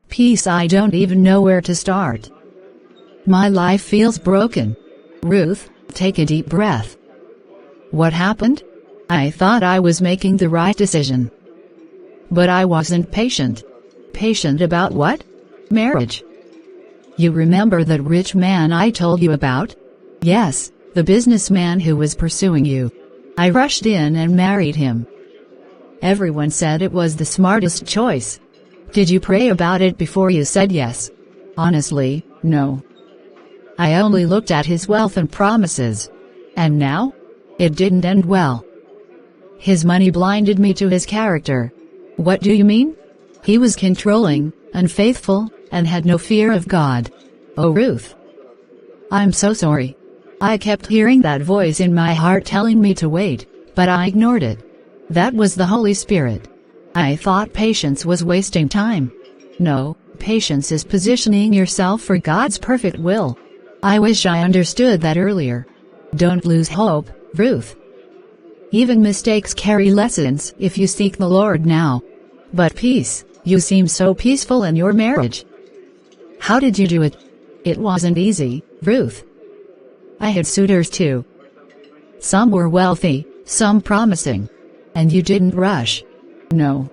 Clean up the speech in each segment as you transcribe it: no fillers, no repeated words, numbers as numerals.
Peace, I don't even know where to start. My life feels broken. Ruth, take a deep breath. What happened? I thought I was making the right decision. But I wasn't patient. Patient about what? Marriage. You remember that rich man I told you about? Yes, the businessman who was pursuing you. I rushed in and married him. Everyone said it was the smartest choice. Did you pray about it before you said yes? Honestly, no. I only looked at his wealth and promises. And now? It didn't end well. His money blinded me to his character. What do you mean? He was controlling, unfaithful, and had no fear of God. Oh, Ruth. I'm so sorry. I kept hearing that voice in my heart telling me to wait, but I ignored it. That was the Holy Spirit. I thought patience was wasting time. No, patience is positioning yourself for God's perfect will. I wish I understood that earlier. Don't lose hope, Ruth. Even mistakes carry lessons if you seek the Lord now. But peace, you seem so peaceful in your marriage. How did you do it? It wasn't easy, Ruth. I had suitors too. Some were wealthy, some promising. And you didn't rush. No.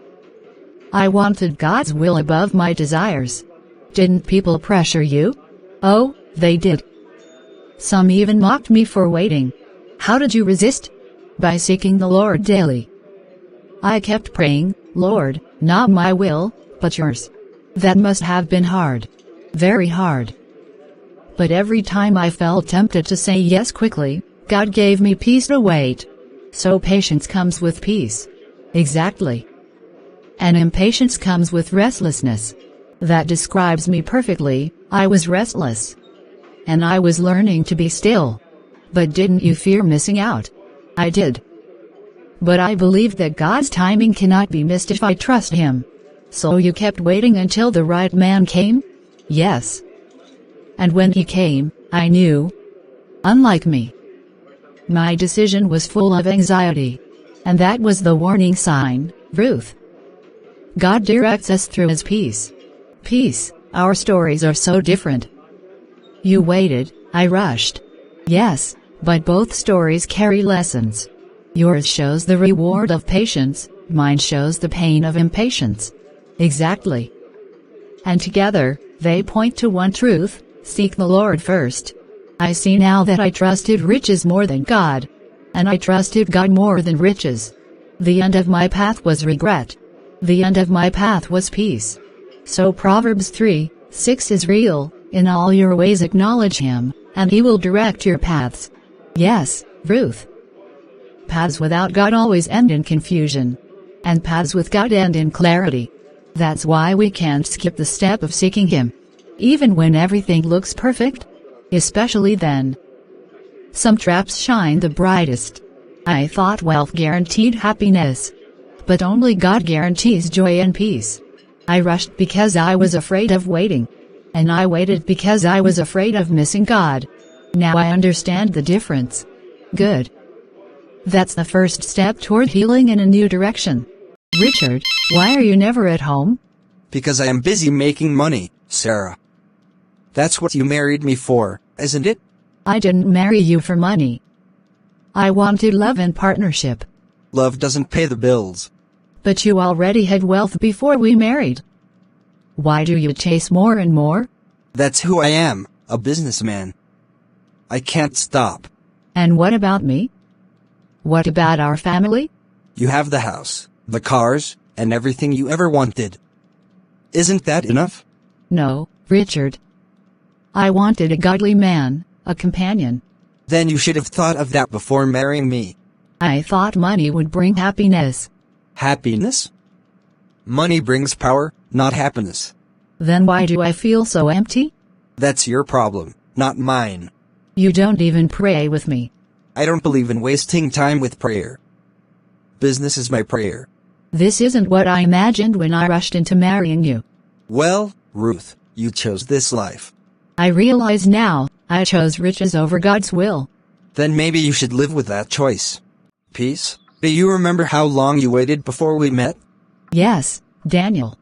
I wanted God's will above my desires. Didn't people pressure you? Oh, they did. Some even mocked me for waiting. How did you resist? By seeking the Lord daily. I kept praying, Lord, not my will, but yours. That must have been hard. Very hard. But every time I felt tempted to say yes quickly, God gave me peace to wait. So patience comes with peace. Exactly. And impatience comes with restlessness. That describes me perfectly. I was restless. And I was learning to be still. But didn't you fear missing out? I did. But I believed that God's timing cannot be missed if I trust Him. So you kept waiting until the right man came? Yes. And when he came, I knew. Unlike me. My decision was full of anxiety. And that was the warning sign, Ruth. God directs us through His peace. Peace, our stories are so different. You waited, I rushed. Yes, but both stories carry lessons. Yours shows the reward of patience, mine shows the pain of impatience. Exactly. And together, they point to one truth: seek the Lord first. I see now that I trusted riches more than God. And I trusted God more than riches. The end of my path was regret. The end of my path was peace. So Proverbs 3:6 is real. In all your ways acknowledge Him, and He will direct your paths. Yes, Ruth. Paths without God always end in confusion. And paths with God end in clarity. That's why we can't skip the step of seeking Him. Even when everything looks perfect. Especially then. Some traps shine the brightest. I thought wealth guaranteed happiness. But only God guarantees joy and peace. I rushed because I was afraid of waiting. And I waited because I was afraid of missing God. Now I understand the difference. Good. That's the first step toward healing in a new direction. Richard, why are you never at home? Because I am busy making money, Sarah. That's what you married me for, isn't it? I didn't marry you for money. I wanted love and partnership. Love doesn't pay the bills. But you already had wealth before we married. Why do you chase more and more? That's who I am, a businessman. I can't stop. And what about me? What about our family? You have the house, the cars, and everything you ever wanted. Isn't that enough? No, Richard. I wanted a godly man, a companion. Then you should have thought of that before marrying me. I thought money would bring happiness. Happiness? Money brings power, not happiness. Then why do I feel so empty? That's your problem, not mine. You don't even pray with me. I don't believe in wasting time with prayer. Business is my prayer. This isn't what I imagined when I rushed into marrying you. Well, Ruth, you chose this life. I realize now, I chose riches over God's will. Then maybe you should live with that choice. Peace? Do you remember how long you waited before we met? Yes, Daniel.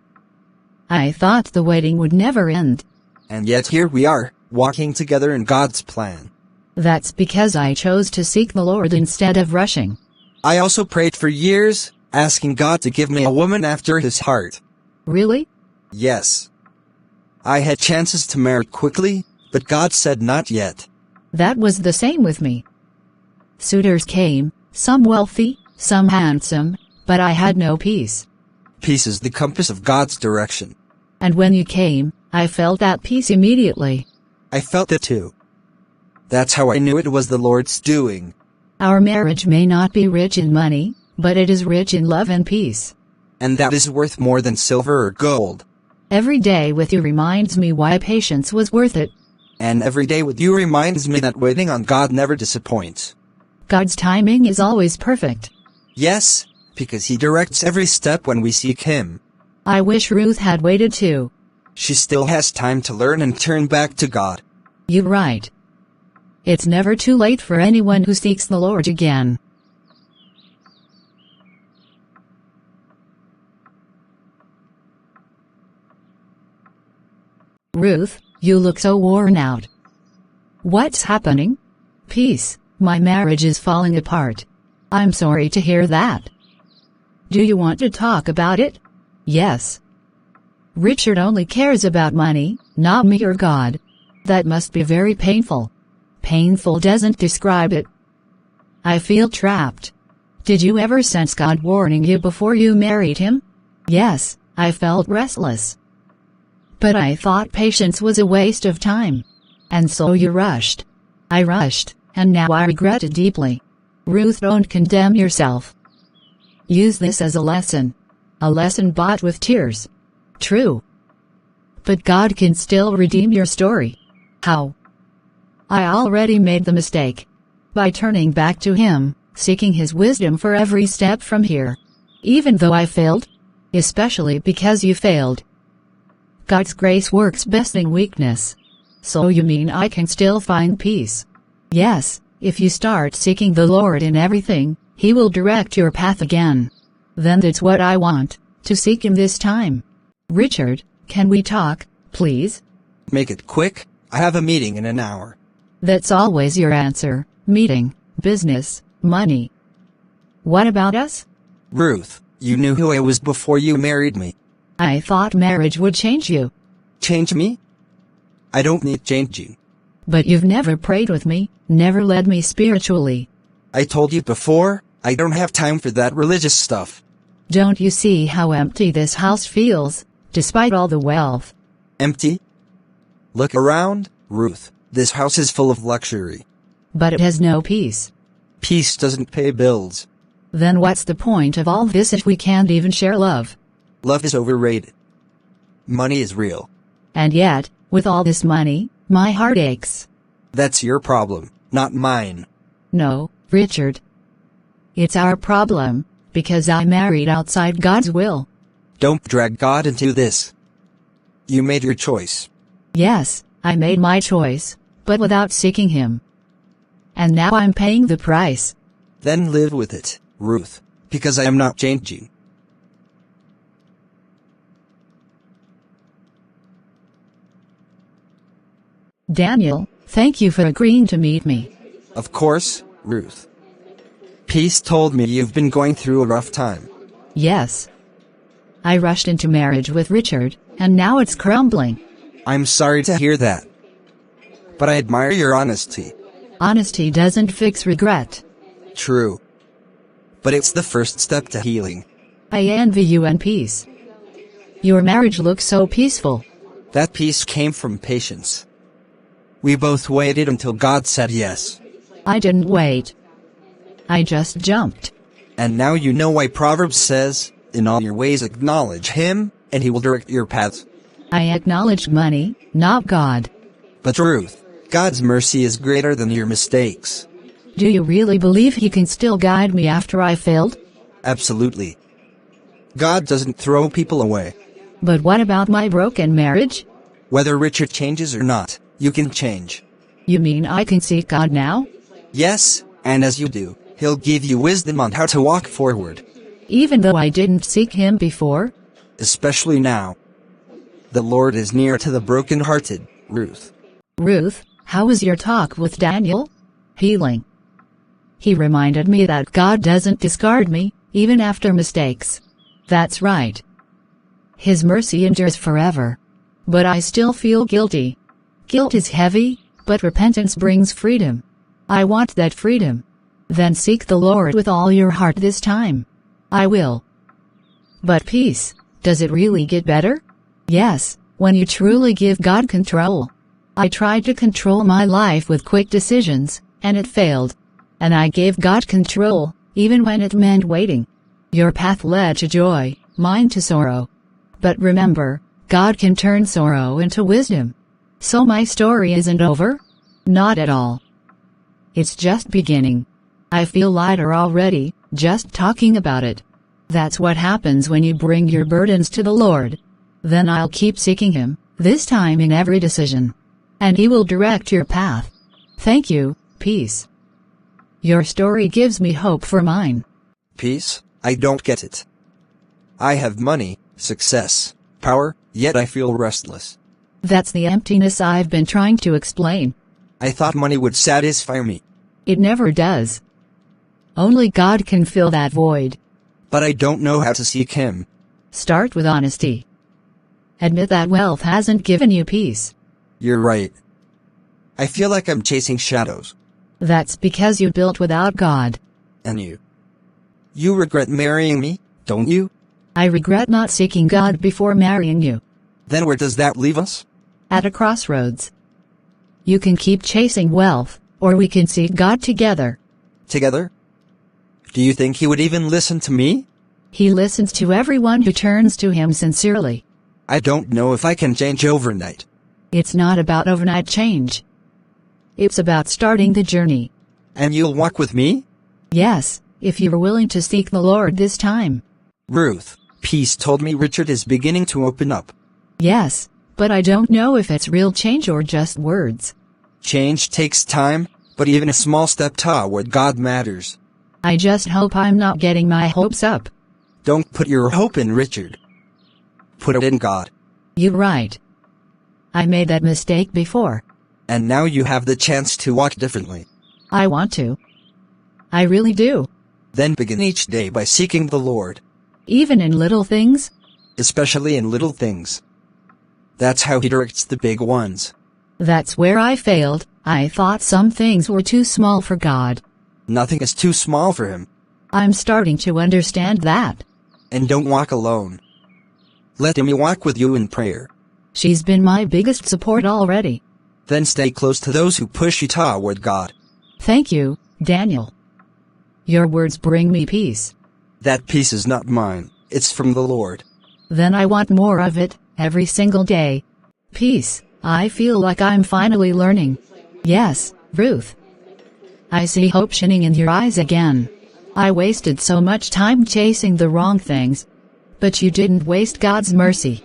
I thought the waiting would never end. And yet here we are, walking together in God's plan. That's because I chose to seek the Lord instead of rushing. I also prayed for years, asking God to give me a woman after His heart. Really? Yes. I had chances to marry quickly, but God said not yet. That was the same with me. Suitors came, some wealthy, some handsome, but I had no peace. Peace is the compass of God's direction. And when you came, I felt that peace immediately. I felt it too. That's how I knew it was the Lord's doing. Our marriage may not be rich in money, but it is rich in love and peace. And that is worth more than silver or gold. Every day with you reminds me why patience was worth it. And every day with you reminds me that waiting on God never disappoints. God's timing is always perfect. Yes, because He directs every step when we seek Him. I wish Ruth had waited too. She still has time to learn and turn back to God. You're right. It's never too late for anyone who seeks the Lord again. Ruth, you look so worn out. What's happening? Peace, my marriage is falling apart. I'm sorry to hear that. Do you want to talk about it? Yes. Richard only cares about money, not me or God. That must be very painful. Painful doesn't describe it. I feel trapped. Did you ever sense God warning you before you married him? Yes, I felt restless. But I thought patience was a waste of time. And so you rushed. I rushed, and now I regret it deeply. Ruth, don't condemn yourself. Use this as a lesson. A lesson bought with tears. True. But God can still redeem your story. How? I already made the mistake. By turning back to Him, seeking His wisdom for every step from here. Even though I failed? Especially because you failed. God's grace works best in weakness. So you mean I can still find peace? Yes, if you start seeking the Lord in everything, He will direct your path again. Then that's what I want, to seek Him this time. Richard, can we talk, please? Make it quick, I have a meeting in an hour. That's always your answer. Meeting, business, money. What about us? Ruth, you knew who I was before you married me. I thought marriage would change you. Change me? I don't need changing. But you've never prayed with me, never led me spiritually. I told you before, I don't have time for that religious stuff. Don't you see how empty this house feels, despite all the wealth? Empty? Look around, Ruth. This house is full of luxury. But it has no peace. Peace doesn't pay bills. Then what's the point of all this if we can't even share love? Love is overrated. Money is real. And yet, with all this money, my heart aches. That's your problem, not mine. No, Richard. It's our problem, because I married outside God's will. Don't drag God into this. You made your choice. Yes, I made my choice, but without seeking Him. And now I'm paying the price. Then live with it, Ruth, because I am not changing. Daniel, thank you for agreeing to meet me. Of course, Ruth. Peace told me you've been going through a rough time. Yes. I rushed into marriage with Richard, and now it's crumbling. I'm sorry to hear that. But I admire your honesty. Honesty doesn't fix regret. True. But it's the first step to healing. I envy you and peace. Your marriage looks so peaceful. That peace came from patience. We both waited until God said yes. I didn't wait. I just jumped. And now you know why Proverbs says, in all your ways acknowledge Him, and He will direct your paths. I acknowledge money, not God. But Ruth, God's mercy is greater than your mistakes. Do you really believe He can still guide me after I failed? Absolutely. God doesn't throw people away. But what about my broken marriage? Whether Richard changes or not, you can change. You mean I can seek God now? Yes, and as you do, He'll give you wisdom on how to walk forward. Even though I didn't seek Him before? Especially now. The Lord is near to the brokenhearted, Ruth. Ruth, how was your talk with Daniel? Healing. He reminded me that God doesn't discard me, even after mistakes. That's right. His mercy endures forever. But I still feel guilty. Guilt is heavy, but repentance brings freedom. I want that freedom. Then seek the Lord with all your heart this time. I will. But peace, does it really get better? Yes, when you truly give God control. I tried to control my life with quick decisions, and it failed. And I gave God control, even when it meant waiting. Your path led to joy, mine to sorrow. But remember, God can turn sorrow into wisdom. So my story isn't over? Not at all. It's just beginning. I feel lighter already, just talking about it. That's what happens when you bring your burdens to the Lord. Then I'll keep seeking Him, this time in every decision. And He will direct your path. Thank you, peace. Your story gives me hope for mine. Peace? I don't get it. I have money, success, power, yet I feel restless. That's the emptiness I've been trying to explain. I thought money would satisfy me. It never does. Only God can fill that void. But I don't know how to seek Him. Start with honesty. Admit that wealth hasn't given you peace. You're right. I feel like I'm chasing shadows. That's because you built without God. And you? You regret marrying me, don't you? I regret not seeking God before marrying you. Then where does that leave us? At a crossroads. You can keep chasing wealth, or we can seek God together. Together? Do you think He would even listen to me? He listens to everyone who turns to Him sincerely. I don't know if I can change overnight. It's not about overnight change. It's about starting the journey. And you'll walk with me? Yes, if you're willing to seek the Lord this time. Ruth, peace told me Richard is beginning to open up. Yes, but I don't know if it's real change or just words. Change takes time, but even a small step toward God matters. I just hope I'm not getting my hopes up. Don't put your hope in Richard. Put it in God. You're right. I made that mistake before. And now you have the chance to walk differently. I want to. I really do. Then begin each day by seeking the Lord. Even in little things? Especially in little things. That's how He directs the big ones. That's where I failed. I thought some things were too small for God. Nothing is too small for Him. I'm starting to understand that. And don't walk alone. Let Him walk with you in prayer. She's been my biggest support already. Then stay close to those who push you toward God. Thank you, Daniel. Your words bring me peace. That peace is not mine, it's from the Lord. Then I want more of it, every single day. Peace, I feel like I'm finally learning. Yes, Ruth. I see hope shining in your eyes again. I wasted so much time chasing the wrong things. But you didn't waste God's mercy.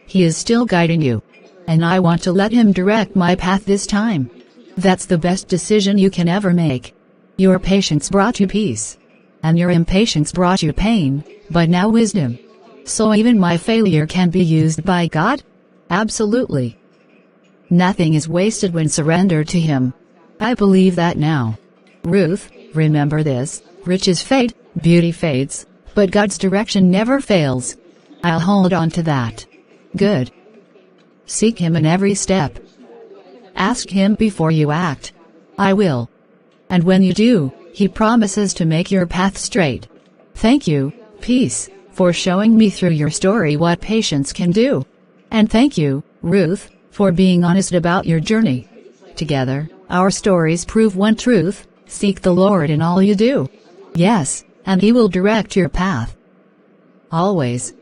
He is still guiding you. And I want to let Him direct my path this time. That's the best decision you can ever make. Your patience brought you peace. And your impatience brought you pain, but now wisdom. So even my failure can be used by God? Absolutely. Nothing is wasted when surrendered to Him. I believe that now. Ruth, remember this, riches fade, beauty fades, but God's direction never fails. I'll hold on to that. Good. Seek Him in every step. Ask Him before you act. I will. And when you do, He promises to make your path straight. Thank you, peace, for showing me through your story what patience can do. And thank you, Ruth, for being honest about your journey. Together, our stories prove one truth: seek the Lord in all you do. Yes, and He will direct your path. Always.